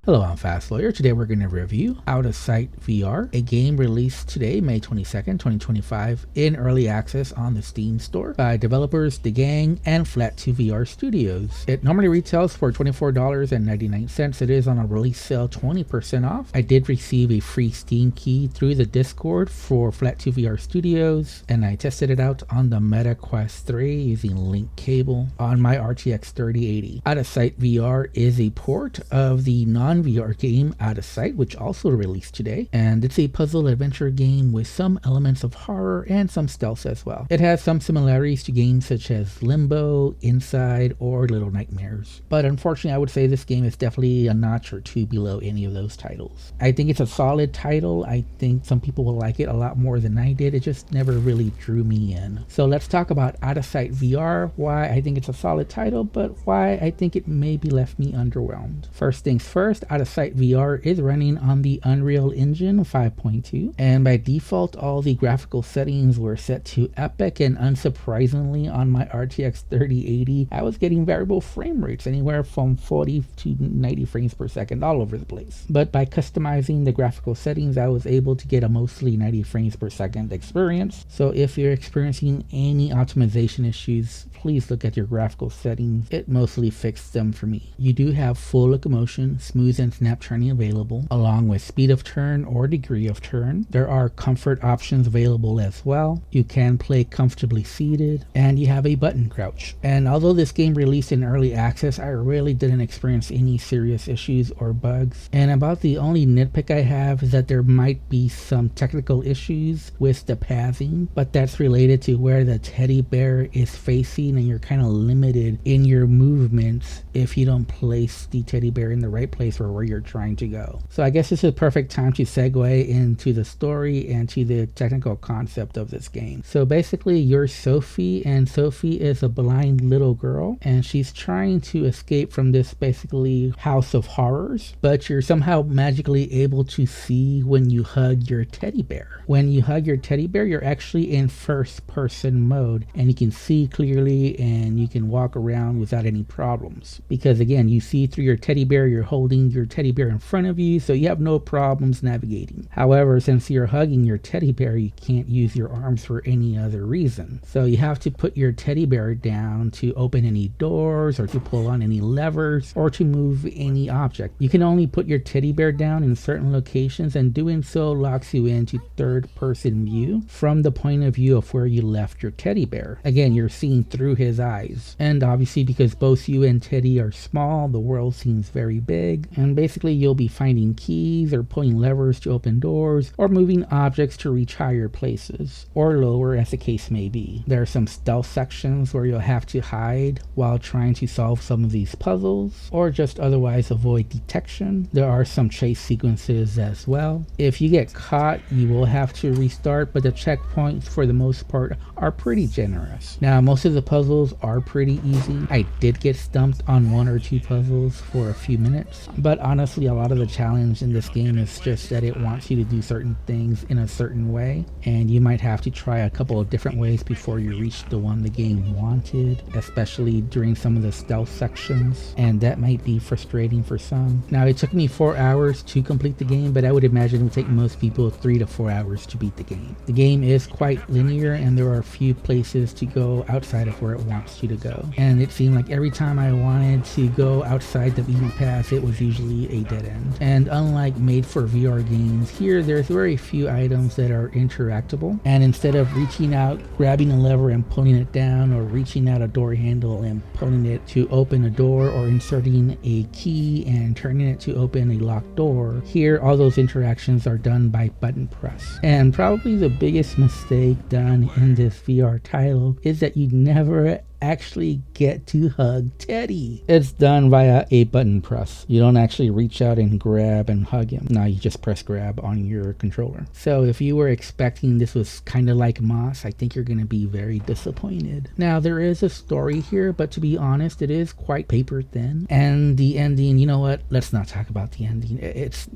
Hello, I'm Fast Lawyer. Today we're going to review Out of Sight VR, a game released today, May 22nd, 2025, in early access on the Steam store by developers The Gang and Flat2 VR Studios. It normally retails for $24.99. It is on a release sale 20% off. I did receive a free Steam key through the Discord for Flat2 VR Studios, and I tested it out on the Meta Quest 3 using link cable on my RTX 3080. Out of Sight VR is a port of the non-VR game Out of Sight, which also released today, and it's a puzzle adventure game with some elements of horror and some stealth as well. It has some similarities to games such as Limbo, Inside, or Little Nightmares, but unfortunately I would say this game is definitely a notch or two below any of those titles. I think it's a solid title. I think some people will like it a lot more than I did. It just never really drew me in. So let's talk about Out of Sight VR, why I think it's a solid title, but why I think it maybe left me underwhelmed. First things first, Out of Sight VR is running on the Unreal Engine 5.2, and by default all the graphical settings were set to epic, and unsurprisingly on my RTX 3080 I was getting variable frame rates anywhere from 40 to 90 frames per second all over the place. But by customizing the graphical settings I was able to get a mostly 90 frames per second experience. So if you're experiencing any optimization issues, please look at your graphical settings. It mostly fixed them for me. You do have full locomotion, smooth and snap turning available, along with speed of turn or degree of turn. There are comfort options available as well. You can play comfortably seated, and you have a button crouch. And although this game released in early access, I really didn't experience any serious issues or bugs. And about the only nitpick I have is that there might be some technical issues with the pathing, but that's related to where the teddy bear is facing, and you're kind of limited in your movements if you don't place the teddy bear in the right place or where you're trying to go. So I guess this is a perfect time to segue into the story and to the technical concept of this game. So basically you're Sophie, and Sophie is a blind little girl, and she's trying to escape from this basically house of horrors, but you're somehow magically able to see when you hug your teddy bear. When you hug your teddy bear, you're actually in first person mode, and you can see clearly and you can walk around without any problems, because again you see through your teddy bear. You're holding your teddy bear in front of you, so you have no problems navigating. However, since you're hugging your teddy bear, you can't use your arms for any other reason, so you have to put your teddy bear down to open any doors or to pull on any levers or to move any object. You can only put your teddy bear down in certain locations, and doing so locks you into third person view from the point of view of where you left your teddy bear. Again, you're seeing through his eyes, and obviously because both you and Teddy are small, the world seems very big, and basically you'll be finding keys or pulling levers to open doors or moving objects to reach higher places or lower, as the case may be. There are some stealth sections where you'll have to hide while trying to solve some of these puzzles or just otherwise avoid detection. There are some chase sequences as well. If you get caught, you will have to restart, but the checkpoints for the most part are pretty generous. Now most of the puzzles are pretty easy. I did get stumped on one or two puzzles for a few minutes, but honestly a lot of the challenge in this game is just that it wants you to do certain things in a certain way, and you might have to try a couple of different ways before you reach the one the game wanted, especially during some of the stealth sections, and that might be frustrating for some. Now it took me 4 hours to complete the game, but I would imagine it would take most people 3 to 4 hours to beat the game. The game is quite linear, and there are a few places to go outside of where it wants you to go, and it seemed like every time I wanted to go outside the beaten path it was usually a dead end. And unlike made for VR games, here there's very few items that are interactable, and instead of reaching out, grabbing a lever and pulling it down, or reaching out a door handle and pulling it to open a door, or inserting a key and turning it to open a locked door, here all those interactions are done by button press. And probably the biggest mistake done in this VR title is that you never actually get to hug Teddy. It's done via a button press. You don't actually reach out and grab and hug him. No, you just press grab on your controller. So if you were expecting this was kind of like Moss, I think you're going to be very disappointed. Now there is a story here, but to be honest it is quite paper thin, and the ending, you know what, let's not talk about the ending. It's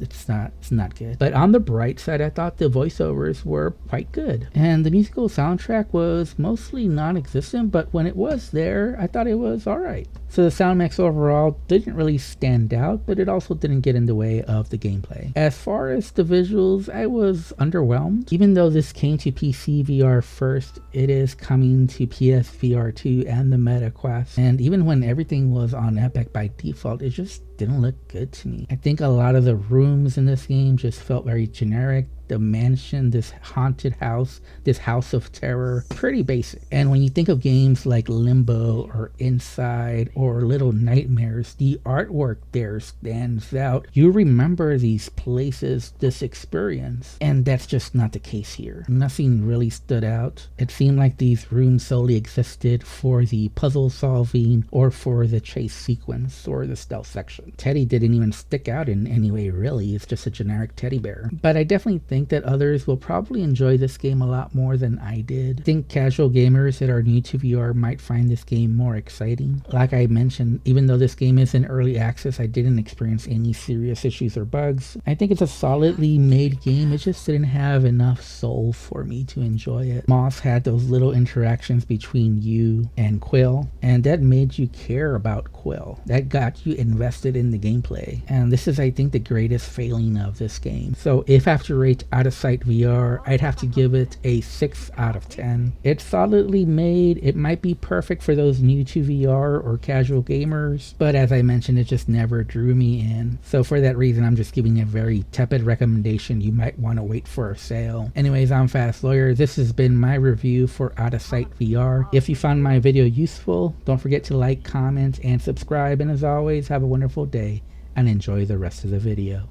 not good. But on the bright side, I thought the voiceovers were quite good, and the musical soundtrack was mostly non-existent, but when it was was there, I thought it was alright. So the sound mix overall didn't really stand out, but it also didn't get in the way of the gameplay. As far as the visuals, I was underwhelmed. Even though this came to PC VR first, it is coming to PSVR 2 and the Meta Quest. And even when everything was on Epic by default, it just didn't look good to me. I think a lot of the rooms in this game just felt very generic. The mansion, this haunted house, this house of terror, pretty basic. And when you think of games like Limbo or Inside or Little Nightmares, the artwork there stands out. You remember these places, this experience, and that's just not the case here. Nothing really stood out. It seemed like these rooms solely existed for the puzzle solving or for the chase sequence or the stealth section. Teddy didn't even stick out in any way, really. It's just a generic teddy bear. But I definitely think that others will probably enjoy this game a lot more than I did. I think casual gamers that are new to VR might find this game more exciting. Like I mentioned, even though this game is in early access, I didn't experience any serious issues or bugs. I think it's a solidly made game. It just didn't have enough soul for me to enjoy it. Moss had those little interactions between you and Quill, and that made you care about Quill. That got you invested in the gameplay. And this is, I think, the greatest failing of this game. So if I have to rate Out of Sight VR, I'd have to give it a 6 out of 10. It's solidly made. It might be perfect for those new to VR or casual gamers, but as I mentioned, it just never drew me in. So for that reason, I'm just giving a very tepid recommendation. You might want to wait for a sale. Anyways, I'm Fast Lawyer. This has been my review for Out of Sight VR. If you found my video useful, don't forget to like, comment, and subscribe. And as always, have a wonderful day and enjoy the rest of the video.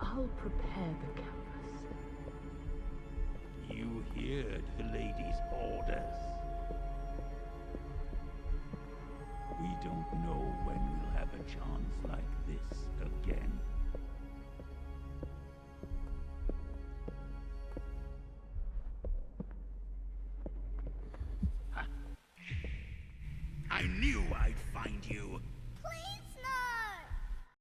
I'll prepare the canvas. You heard the lady's orders. We don't know when we'll have a chance like this again. I knew I'd find you. Please